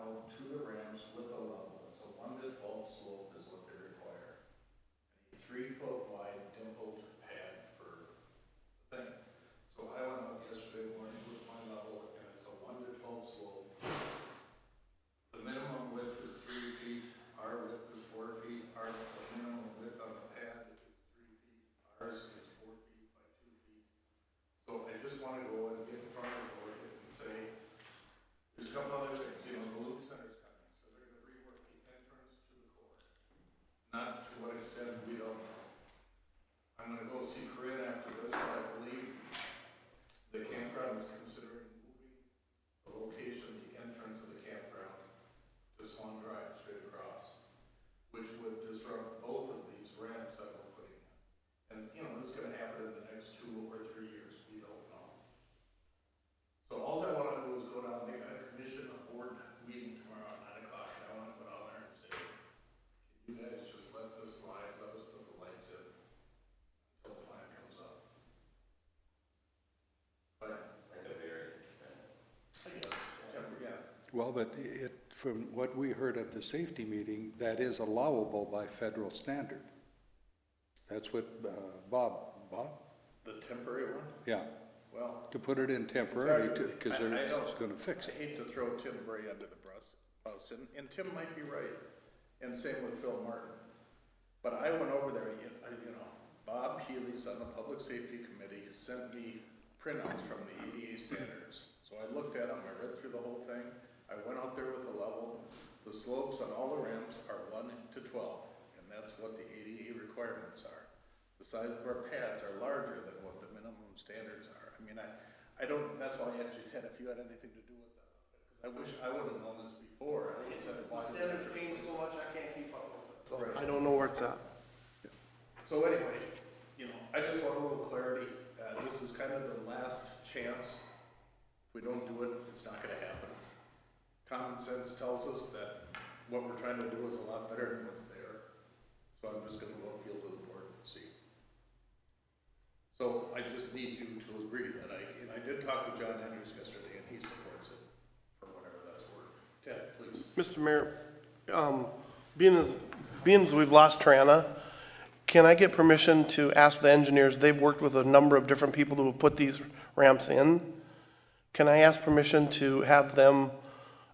out to the ramps with a level. It's a 1 to 12 slope is what they require. A 3-foot wide dimpled pad for the thing. So I went up yesterday morning with my level, and it's a 1 to 12 slope. The minimum width is 3 feet, our width is 4 feet, the minimum width on the pad is 3 feet, ours is 4 feet by 2 feet. So I just want to go and get in front of the board and say, there's a couple other things, you know, the Loop Center's coming, so they're going to rework the entrance to the core. Not to what extent, we don't know. I'm going to go see Corinne after this, but I believe the campground is considering moving the location, the entrance of the campground to Swan Drive, straight across, which would disrupt both of these ramps that we're putting in. And, you know, this is going to happen in the next 2 or 3 years, we don't know. So all I want to do is go down, make a commission, a board meeting tomorrow at 9 o'clock, and I want to go down there and say, can you guys just let this slide, let us put the lights in until the plan comes up? But, Like a variance. I guess, yeah. Well, but from what we heard at the safety meeting, that is allowable by federal standard. That's what Bob, The temporary one? yeah, Well, to put it in temporary, because I they're don't- going to fix I it. hate to throw Tim Bray under the bus, and Tim might be right, and same with Phil Martin. But I went over there, you know, Bob Healy's on the Public Safety Committee, sent me printouts from the ADA standards. So I looked at them, I read through the whole thing, I went out there with the level, the slopes on all the ramps are 1 to 12, and that's what the ADA requirements are. The size of our pads are larger than what the minimum standards are. I mean, I don't, that's why I asked you, Ted, if you had anything to do with that. Because I wish I would have known this before. It's just the standards change so much, I can't keep up with it. So Right. I don't know where it's at. So anyway, you know, I just want a little clarity. This is kind of the last chance. If we don't do it, it's not gonna happen. Common sense tells us that what we're trying to do is a lot better than what's there. So I'm just gonna go appeal to the board and see. So I just need you to agree that and I did talk with John Andrews yesterday and he supports it for whatever that's worth. Ted, please. Mr. Mayor, being as we've lost Trana, can I get permission to ask the engineers, they've worked with a number of different people who have put these ramps in. Can I ask permission to have them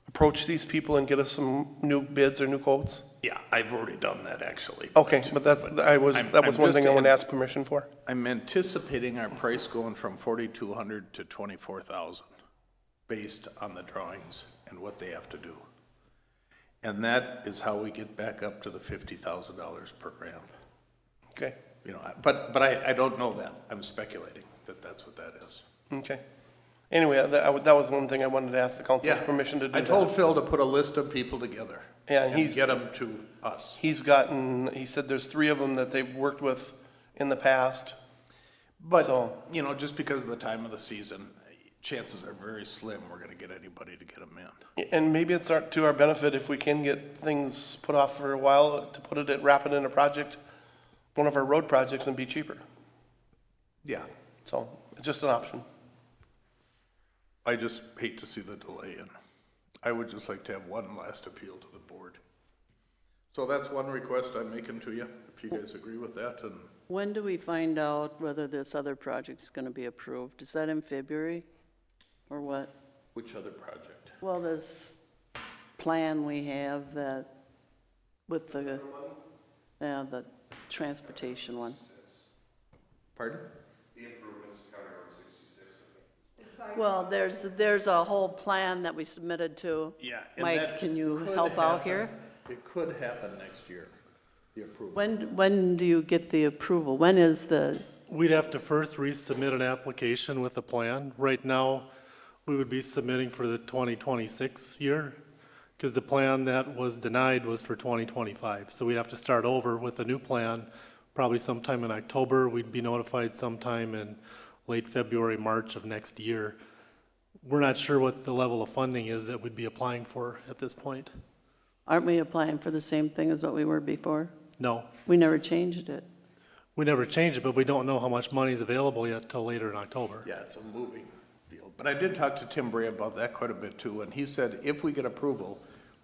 approach these people and get us some new bids or new quotes? Yeah, I've already done that actually. Okay, but that was I'm one thing I just wanted to ask permission for. I'm anticipating our price going from 4,200 to 24,000 based on the drawings and what they have to do. And that is how we get back up to the $50,000 per ramp. Okay, You know, but I don't know that. I'm speculating that that's what that is. okay. Anyway, that was one thing I wanted to ask the council's permission to do I that. told Phil to put a list of people together. Yeah, and get them to us. he said there's 3 of them that they've worked with in the past. But, So- you know, just because of the time of the season, chances are very slim we're gonna get anybody to get them in. And maybe it's to our benefit if we can get things put off for a while to wrap it in a project, one of our road projects, and be cheaper. Yeah, So it's just an option. I just hate to see the delay, and I would just like to have one last appeal to the board. So that's one request I'm making to you, if you guys agree with that, and When do we find out whether this other project's going to be approved? Is that in February or what? which other project? Well, this plan we have that with the transportation one. Pardon? Well, there's a whole plan that we submitted to. Yeah. Mike, can you help out here? It could happen next year, the approval. When do you get the approval? When is the, We'd have to first resubmit an application with a plan. Right now, we would be submitting for the 2026 year, because the plan that was denied was for 2025. So we'd have to start over with a new plan, probably sometime in October. We'd be notified sometime in late February, March of next year. We're not sure what the level of funding is that we'd be applying for at this point. aren't we applying for the same thing as what we were before? No, We never changed it. we never changed it, but we don't know how much money is available yet till later in October. Yeah, it's a moving deal. But I did talk to Tim Bray about that quite a bit too, and he said if we get approval,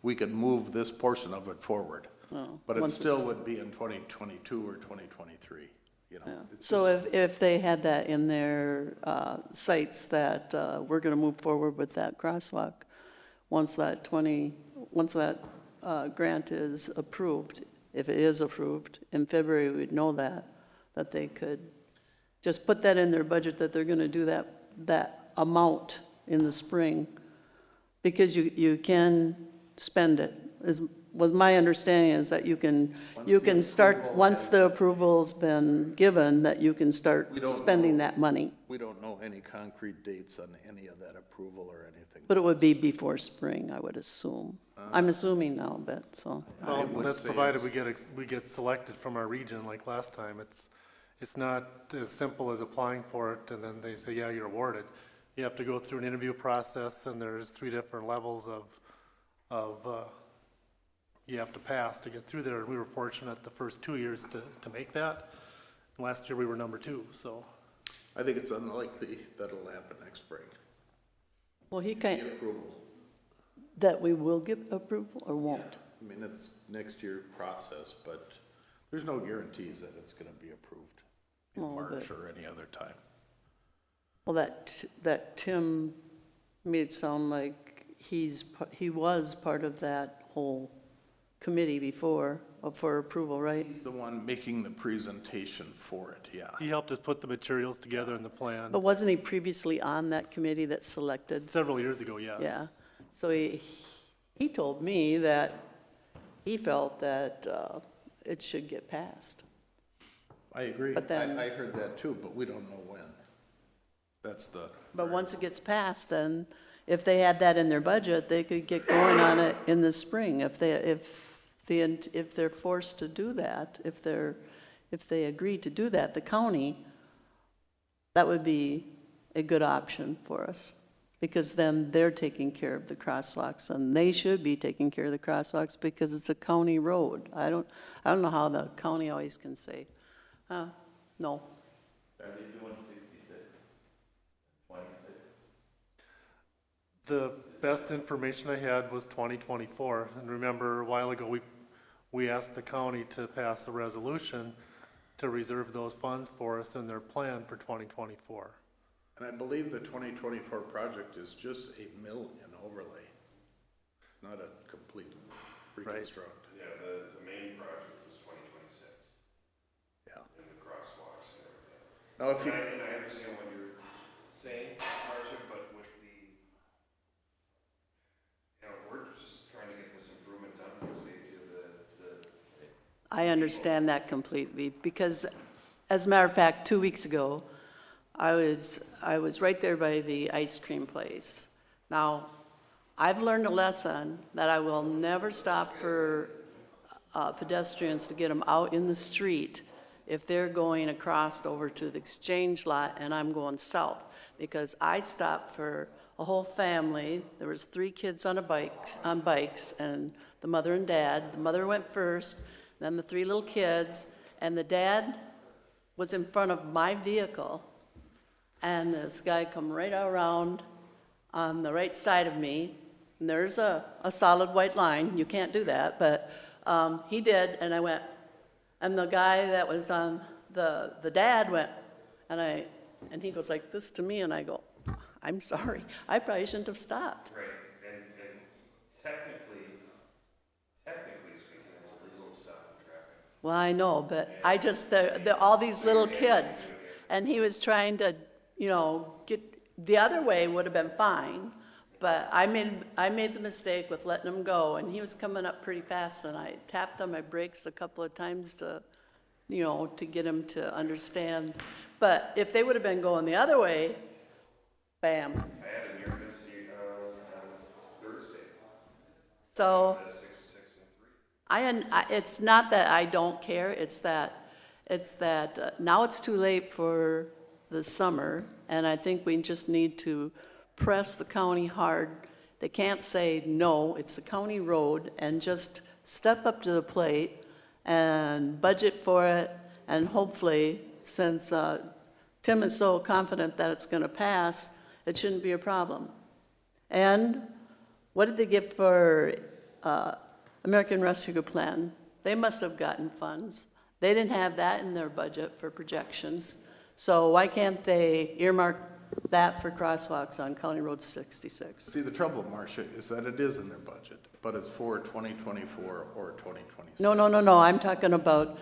we could move this portion of it forward. Oh, But it once still it's- would be in 2022 or 2023, you know? It's So just- if they had that in their sites that we're going to move forward with that crosswalk, once that grant is approved, if it is approved, in February, we'd know that they could just put that in their budget, that they're going to do that amount in the spring, because you can spend it, was my understanding is that you can start, approval once has- the approval's been given, that you can start We don't spending know. that money. We don't know any concrete dates on any of that approval or anything. But it would be before spring, I would assume. I'm assuming now, but, so. I Well, would that's say provided it's- we get selected from our region like last time. It's not as simple as applying for it and then they say, yeah, you're awarded. You have to go through an interview process and there's 3 different levels of you have to pass to get through there. And we were fortunate the first 2 years to make that. Last year we were number 2, so. I think it's unlikely that it'll happen next spring. Well, he The can't, approval. that we will get approval or won't? I mean, it's next year process, but there's no guarantees that it's gonna be approved in Oh, March but- or any other time. Well, that Tim made it sound like he was part of that whole committee before, for approval, right? He's the one making the presentation for it, yeah. He helped us put the materials together in the plan But wasn't he previously on that committee that selected? several years ago, yes. Yeah, so he told me that he felt that it should get passed. I agree. But then- I heard that too, but we don't know when. That's the. But once it gets passed, then if they had that in their budget, they could get going on it in the spring. If they're forced to do that, if they agree to do that, the county, that would be a good option for us. Because then they're taking care of the crosswalks, and they should be taking care of the crosswalks because it's a county road. I don't know how the county always can say, no. Are they doing 66, 26? The best information I had was 2024, and remember a while ago, we asked the county to pass a resolution to reserve those funds for us in their plan for 2024. And I believe the 2024 project is just a mill and overlay. It's not a complete reconstruct. Yeah, the main project was 2026, Yeah. and the crosswalks and everything. Now, if you, And I understand what you're saying, Marcia, but with we're just trying to get this improvement done for the safety of the I understand that completely, because as a matter of fact, 2 weeks ago, I was right there by the ice cream place. Now, I've learned a lesson that I will never stop for pedestrians to get them out in the street if they're going across over to the exchange lot and I'm going south, because I stopped for a whole family. There was 3 kids on bikes, and the mother and dad. The mother went first, then the 3 little kids, and the dad was in front of my vehicle. And this guy come right around on the right side of me, and there's a solid white line. You can't do that, but he did, and I went. And the guy that was on the dad went, and he goes like this to me, and I go, I'm sorry, I probably shouldn't have stopped. right, and technically speaking, it's illegal to stop in traffic. Well, I know, but I just, all these little kids, and he was trying to, get, the other way would have been fine, but I made the mistake with letting him go, and he was coming up pretty fast, and I tapped on my brakes a couple of times to get him to understand. But if they would have been going the other way, bam. I had a near miss on Thursday, So, at 66 and 3. it's not that I don't care, it's that now it's too late for the summer, and I think we just need to press the county hard. They can't say, no, it's a county road, and just step up to the plate and budget for it, and hopefully, since Tim is so confident that it's going to pass, it shouldn't be a problem. And what did they get for American Rescue Plan, they must have gotten funds. They didn't have that in their budget for projections. So why can't they earmark that for crosswalks on County Road 66? See, the trouble, Marcia, is that it is in their budget, but it's for 2024 or 2026. No, I'm talking about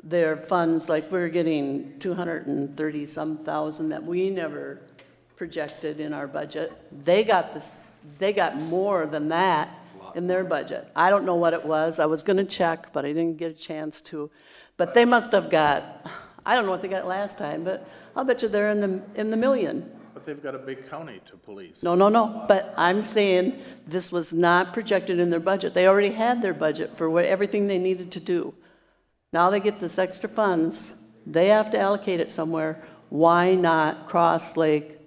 their funds, like we're getting 230-some thousand that we never projected in our budget. They got more than that in their budget. I don't know what it was. I was gonna check, but I didn't get a chance to. But they must have got, I don't know what they got last time, but I'll bet you they're in the million. But they've got a big county to police. No, but I'm saying this was not projected in their budget. They already had their budget for everything they needed to do. Now they get this extra funds, they have to allocate it somewhere. Why not Cross Lake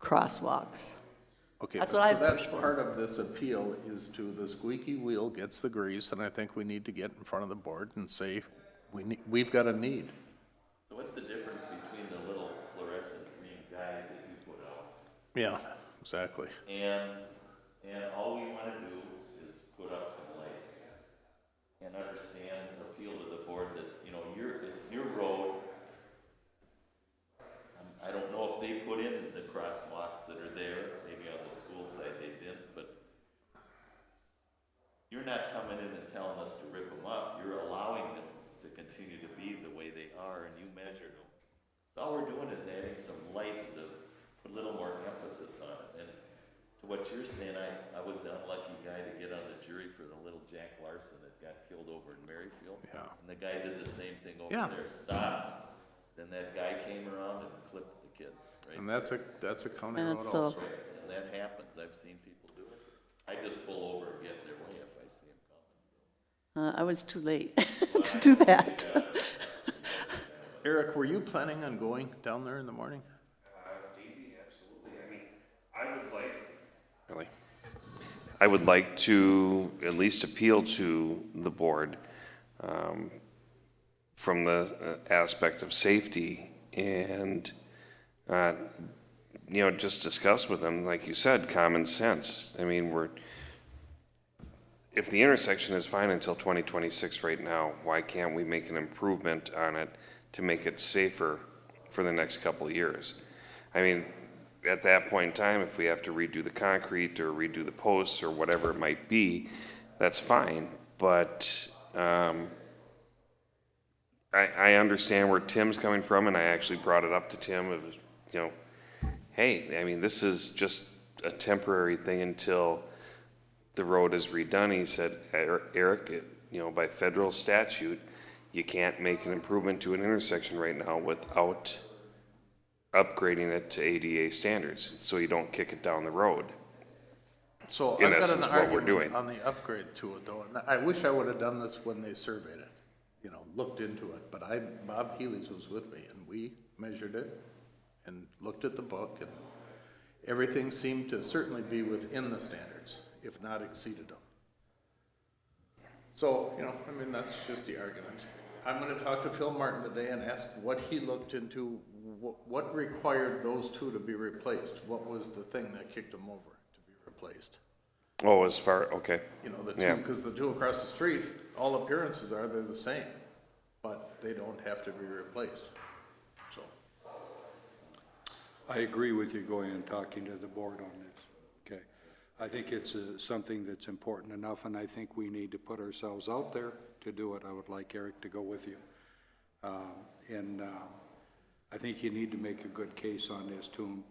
crosswalks? Okay, That's so what I that's pushed for. part of this appeal is to the squeaky wheel gets the grease, and I think we need to get in front of the board and say, we've got a need. So what's the difference between the little fluorescent green guys that you put out Yeah, exactly. and all we wanna do is put up some lights and understand, appeal to the board that, you know, it's your road. I don't know if they put in the crosswalks that are there, maybe on the school side they didn't, but you're not coming in and telling us to rip them up, you're allowing them to continue to be the way they are, and you measured them. So all we're doing is adding some lights to put a little more emphasis on it, and to what you're saying, I was the unlucky guy to get on the jury for the little Jack Larson that got killed over in Maryfield. Yeah. And the guy did the same thing over Yeah. there, stopped, then that guy came around and clipped the kid, right? And that's a county And road so- also. And that happens, I've seen people do it. I just pull over and get in their way if I see them coming. I was too late to do that. Eric, were you planning on going down there in the morning? Maybe, absolutely. I mean, I would like to at least appeal to the board from the aspect of safety and, you know, just discuss with them, like you said, common sense. I mean, if the intersection is fine until 2026 right now, why can't we make an improvement on it to make it safer for the next couple of years? I mean, at that point in time, if we have to redo the concrete or redo the posts or whatever it might be, that's fine. But I understand where Tim's coming from, and I actually brought it up to Tim. It was, you know, hey, I mean, this is just a temporary thing until the road is redone. He said, Eric, you know, by federal statute, you can't make an improvement to an intersection right now without upgrading it to ADA standards, so you don't kick it down the road. So In I've got essence, an what we're argument doing. on the upgrade to it though, and I wish I would have done this when they surveyed it, you know, looked into it, but Bob Healy's was with me, and we measured it and looked at the book, and everything seemed to certainly be within the standards, if not exceeded them. So, you know, I mean, that's just the argument. I'm gonna talk to Phil Martin today and ask what he looked into, what required those two to be replaced? What was the thing that kicked them over to be replaced? Oh, as far, okay. You know, the Yeah. two, because the two across the street, all appearances are they're the same, but they don't have to be replaced, so. I agree with you going and talking to the board on this, okay? I think it's something that's important enough, and I think we need to put ourselves out there to do it. I would like Eric to go with you. I think you need to make a good case on this to him,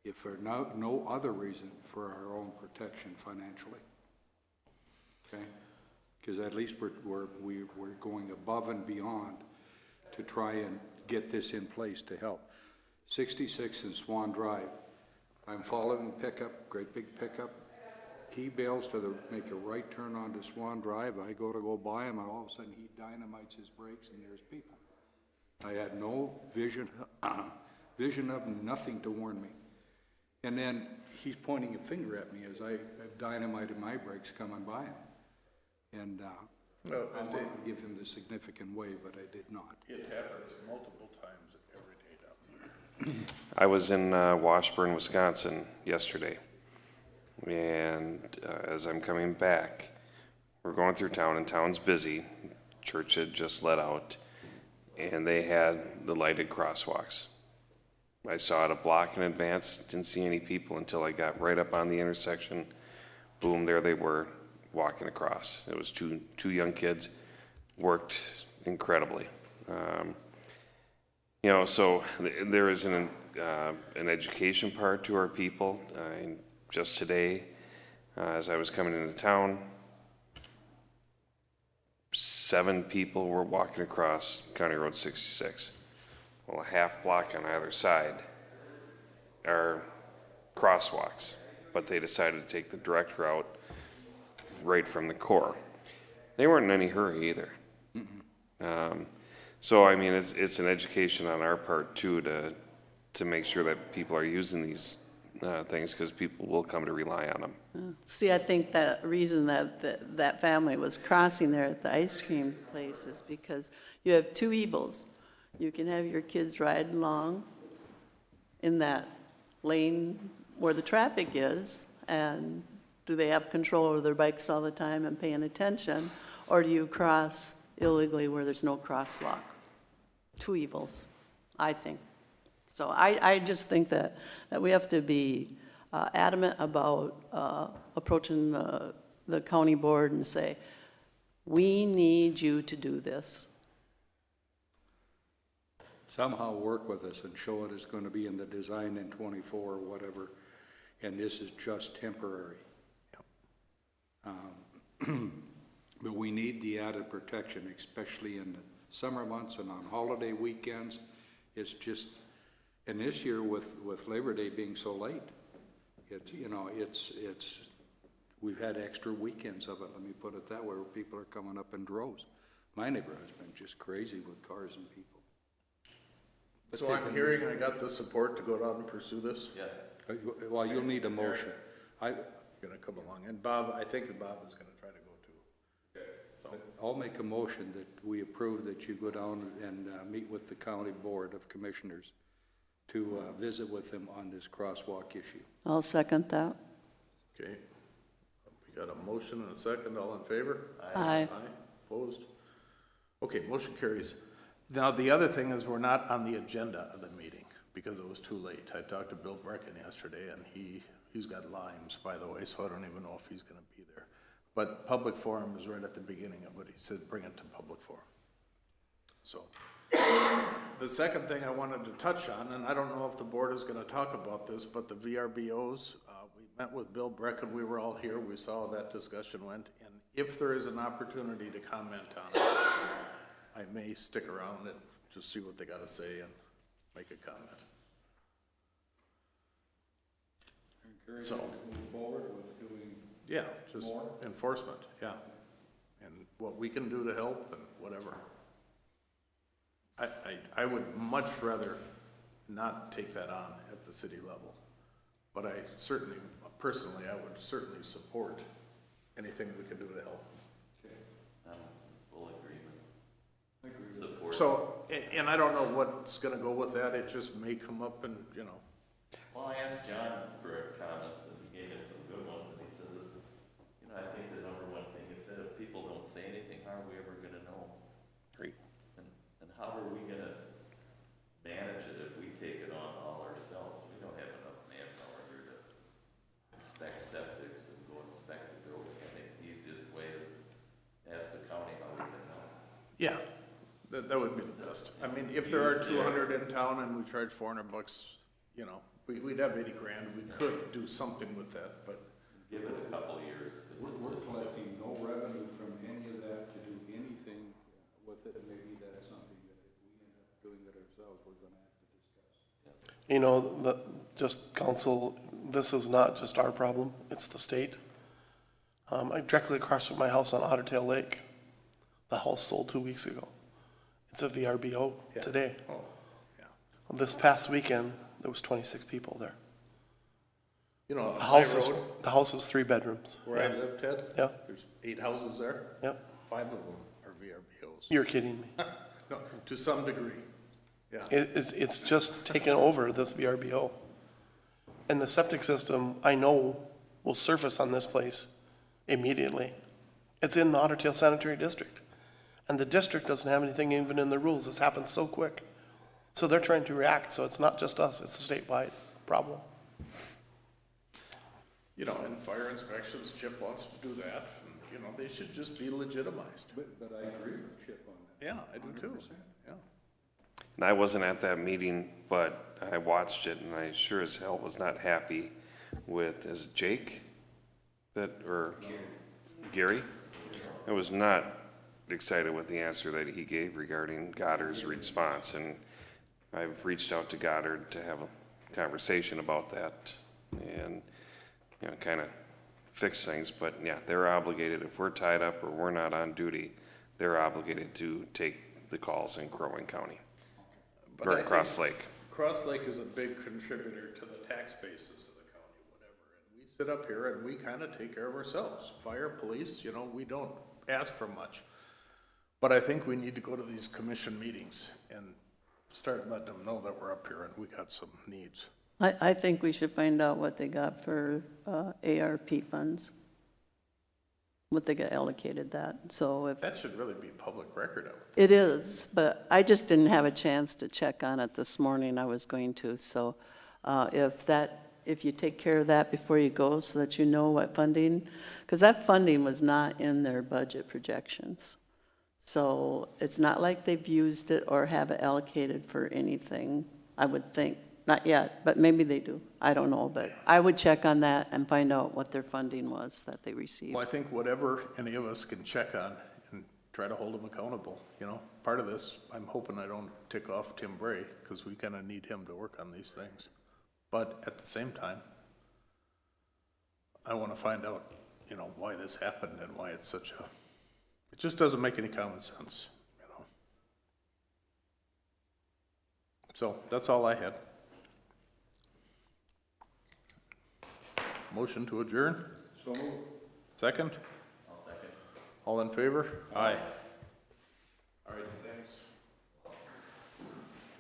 if for no other reason, for our own protection financially. Okay? Because at least we're going above and beyond to try and get this in place to help. 66 and Swan Drive, I'm following pickup, great big pickup. He bails to make a right turn onto Swan Drive. I go by him, and all of a sudden he dynamites his brakes, and there's people. I had no vision of nothing to warn me. And then he's pointing a finger at me as I dynamited my brakes coming by him. And I wanted to give him the significant way, but I did not. It happens multiple times every day down there. I was in Washburn, Wisconsin yesterday, And as I'm coming back, we're going through town, and town's busy. Church had just let out, and they had the lighted crosswalks. I saw it a block in advance, didn't see any people until I got right up on the intersection. Boom, there they were, walking across. It was two young kids, worked incredibly. You know, so there is an education part to our people. And just today, as I was coming into town, 7 people were walking across County Road 66. Well, a half block on either side are crosswalks, but they decided to take the direct route right from the core. They weren't in any hurry either. So, I mean, it's an education on our part too to make sure that people are using these things, because people will come to rely on them. See, I think that reason that family was crossing there at the ice cream place is because you have two evils. You can have your kids ride along in that lane where the traffic is, and do they have control over their bikes all the time and paying attention, or do you cross illegally where there's no crosswalk? Two evils, I think. So I just think that we have to be adamant about approaching the county board and say, we need you to do this. Somehow work with us and show it is going to be in the design in 24 or whatever, and this is just temporary. But we need the added protection, especially in the summer months and on holiday weekends. It's just, and this year with Labor Day being so late, we've had extra weekends of it, let me put it that way, where people are coming up in droves. My neighborhood's been just crazy with cars and people. So I'm hearing I got the support to go down and pursue this? Yes. Well, you'll need a motion. Gonna come along, and Bob, I think Bob is gonna try to go too. I'll make a motion that we approve that you go down and meet with the county board of commissioners to visit with them on this crosswalk issue. I'll second that. Okay, we got a motion and a second, all in favor? Aye. Opposed? Okay, motion carries. Now, the other thing is we're not on the agenda of the meeting because it was too late. I talked to Bill Brecken yesterday, and he's got Lyme's, by the way, so I don't even know if he's gonna be there. But public forum is right at the beginning of it. He said, bring it to public forum. So, the second thing I wanted to touch on, and I don't know if the board is gonna talk about this, but the VRBOs, we met with Bill Brecken, we were all here, we saw how that discussion went, and if there is an opportunity to comment on it, I may stick around and just see what they gotta say and make a comment. So, Move forward with doing yeah, just enforcement, yeah. And what we can do to help and whatever. I would much rather not take that on at the city level. But I certainly, personally, I would certainly support anything we can do to help. Full agreement. Support. So, and I don't know what's gonna go with that, it just may come up and, you know. Well, I asked John for comments, and he gave us some good ones, and he said, I think the number one thing is that if people don't say anything, how are we ever gonna know? Great. And how are we gonna manage it if we take it on all ourselves? We don't have enough manpower here to inspect septics and go inspect the building. I think the easiest way is ask the county how we can help. Yeah, that would be the best. I mean, if there are 200 in town and we charge $400, you know, we'd have 80 grand, we could do something with that, but. Give it a couple of years. We're collecting no revenue from any of that to do anything with it. Maybe that's something that if we end up doing it ourselves, we're gonna have to discuss. You know, just council, this is not just our problem, it's the state. Directly across from my house on Otter Tail Lake, the house sold 2 weeks ago. It's a VRBO today. Oh, yeah. This past weekend, there was 26 people there. You know, The my house is, road, the house is 3 bedrooms. where I live, Ted. Yeah. There's 8 houses there. Yep. 5 of them are VRBOs. You're kidding me. No, to some degree, yeah. It's just taken over this VRBO. And the septic system, I know, will surface on this place immediately. It's in the Otter Tail Sanitary District. And the district doesn't have anything even in the rules. This happens so quick. So they're trying to react, so it's not just us, it's a statewide problem. You know, in fire inspections, Chip wants to do that, and, you know, they should just be legitimized. But I agree with Chip on that. Yeah, I do too. 100%. Yeah. And I wasn't at that meeting, but I watched it, and I sure as hell was not happy with, is it Jake? Or Gary? I was not excited with the answer that he gave regarding Goddard's response, and I've reached out to Goddard to have a conversation about that and, you know, kind of fix things, but yeah, they're obligated, if we're tied up or we're not on duty, they're obligated to take the calls in Crow Wing County, But or I think Cross Lake. Cross Lake is a big contributor to the tax bases of the county, whatever. And we sit up here and we kind of take care of ourselves. Fire, police, you know, we don't ask for much. But I think we need to go to these commission meetings and start letting them know that we're up here and we got some needs. I think we should find out what they got for ARP funds, what they got allocated that. So if That should really be public record of it. it is, but I just didn't have a chance to check on it this morning. I was going to. So if you take care of that before you go so that you know what funding, because that funding was not in their budget projections. So it's not like they've used it or have it allocated for anything, I would think. Not yet, but maybe they do. I don't know, but I would check on that and find out what their funding was that they received. Well, I think whatever any of us can check on and try to hold them accountable, you know. Part of this, I'm hoping I don't tick off Tim Bray, because we kind of need him to work on these things. But at the same time, I want to find out, you know, why this happened and why it's such a, it just doesn't make any common sense, you know. So that's all I had. Motion to adjourn? So moved. Second? I'll second. All in favor? Aye.